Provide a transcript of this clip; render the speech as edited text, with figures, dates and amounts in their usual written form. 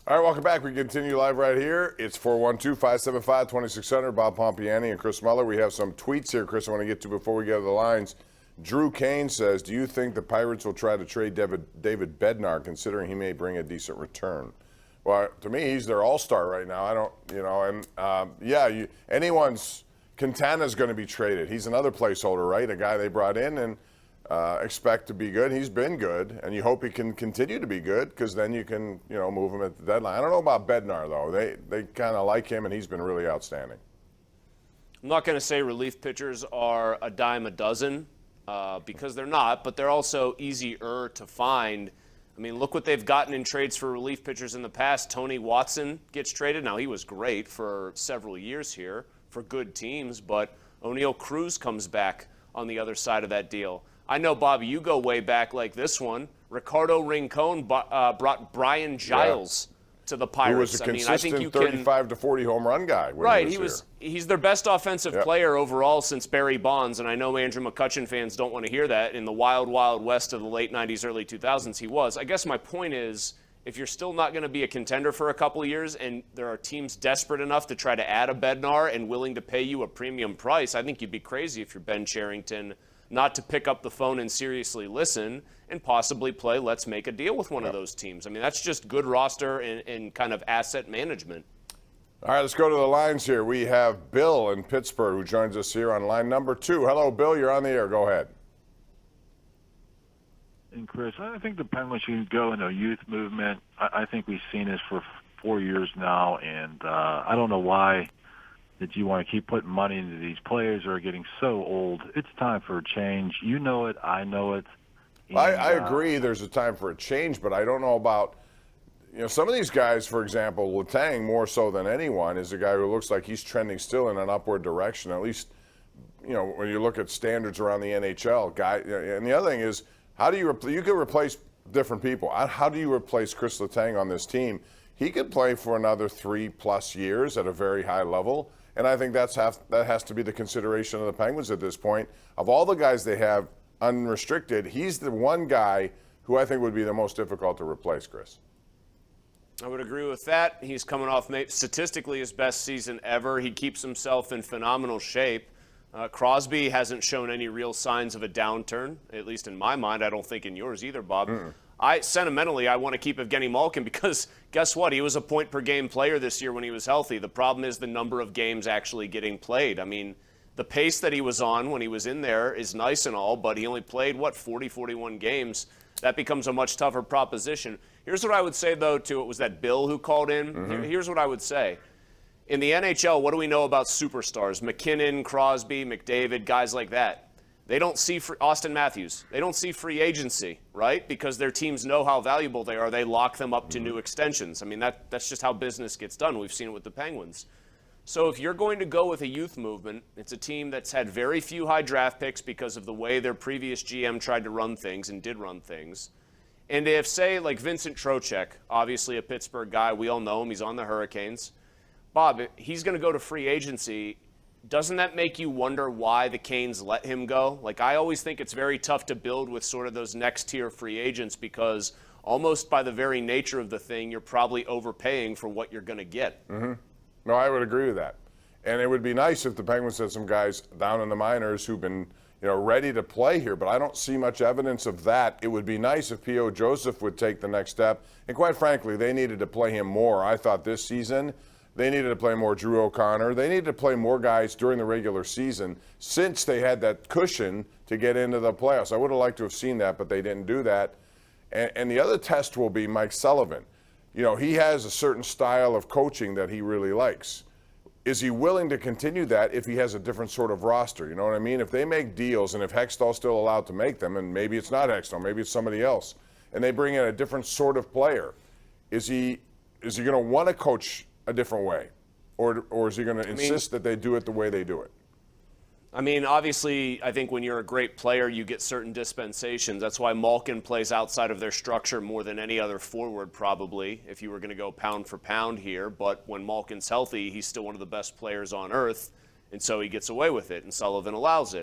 All right, welcome back. We continue live right here. It's 412-575-2600. Bob Pompeani and Chris Mueller. We have some tweets here, Chris, I want to get to before we get to the lines. Drew Kane says, do you think the Pirates will try to trade David Bednar, considering he may bring a decent return? Well, to me, he's their all-star right now. I don't, anyone's Quintana's going to be traded. He's another placeholder, right? A guy they brought in and expect to be good. He's been good, and you hope he can continue to be good because then you can, move him at the deadline. I don't know about Bednar, though. They kind of like him, and he's been really outstanding. I'm not going to say relief pitchers are a dime a dozen because they're not, but they're also easier to find. I mean, look what they've gotten in trades for relief pitchers in the past. Tony Watson gets traded. Now, he was great for several years here for good teams, but O'Neal Cruz comes back on the other side of that deal. I know, Bobby, you go way back like this one. Ricardo Rincon brought Brian Giles to the Pirates. Who was a consistent 35 to 40 home run guy. Right, he's their best offensive player overall since Barry Bonds, and I know Andrew McCutchen fans don't want to hear that. In the wild, wild west of the late 90s, early 2000s, he was. I guess my point is, if you're still not going to be a contender for a couple of years and there are teams desperate enough to try to add a Bednar and willing to pay you a premium price, I think you'd be crazy if you're Ben Cherington not to pick up the phone and seriously listen and possibly play let's make a deal with one of those teams. I mean, that's just good roster and kind of asset management. All right, let's go to the lines here. We have Bill in Pittsburgh who joins us here on line number 2. Hello, Bill. You're on the air. Go ahead. And Chris, I think the Penguins should go into a youth movement. I think we've seen this for 4 years now, and I don't know why that you want to keep putting money into these players who are getting so old. It's time for a change. You know it. I know it. And, I agree there's a time for a change, but I don't know about, some of these guys, for example, Letang, more so than anyone, is a guy who looks like he's trending still in an upward direction, at least, when you look at standards around the NHL. And the other thing is, how do you could replace different people. How do you replace Chris Letang on this team? He could play for another 3+ years at a very high level. And I think that has to be the consideration of the Penguins at this point. Of all the guys they have unrestricted, he's the one guy who I think would be the most difficult to replace, Chris. I would agree with that. He's coming off statistically his best season ever. He keeps himself in phenomenal shape. Crosby hasn't shown any real signs of a downturn, at least in my mind. I don't think in yours either, Bob. Sentimentally, I want to keep Evgeny Malkin because guess what? He was a point-per-game player this year when he was healthy. The problem is the number of games actually getting played. I mean, the pace that he was on when he was in there is nice and all, but he only played, 40, 41 games. That becomes a much tougher proposition. Here's what I would say, though, to it was that Bill who called in. Here's what I would say. In the NHL, what do we know about superstars? McKinnon, Crosby, McDavid, guys like that. They don't see Austin Matthews. They don't see free agency, right? Because their teams know how valuable they are. They lock them up to new extensions. I mean, that's just how business gets done. We've seen it with the Penguins. So if you're going to go with a youth movement, it's a team that's had very few high draft picks because of the way their previous GM tried to run things and did run things. And if, say, like Vincent Trocheck, obviously a Pittsburgh guy, we all know him, he's on the Hurricanes. Bob, he's going to go to free agency. Doesn't that make you wonder why the Canes let him go? Like, I always think it's very tough to build with sort of those next-tier free agents because almost by the very nature of the thing, you're probably overpaying for what you're going to get. No, I would agree with that. And it would be nice if the Penguins had some guys down in the minors who've been, ready to play here, but I don't see much evidence of that. It would be nice if P.O. Joseph would take the next step. And quite frankly, they needed to play him more. I thought this season they needed to play more Drew O'Connor. They needed to play more guys during the regular season since they had that cushion to get into the playoffs. I would have liked to have seen that, but they didn't do that. And the other test will be Mike Sullivan. He has a certain style of coaching that he really likes. Is he willing to continue that if he has a different sort of roster? You know what I mean? If they make deals, and if Hextall's still allowed to make them, and maybe it's not Hextall, maybe it's somebody else, and they bring in a different sort of player, is he going to want to coach a different way? Or is he going to insist that they do it the way they do it? I mean, obviously, I think when you're a great player, you get certain dispensations. That's why Malkin plays outside of their structure more than any other forward, probably, if you were going to go pound for pound here. But when Malkin's healthy, he's still one of the best players on earth, and so he gets away with it, and Sullivan allows it.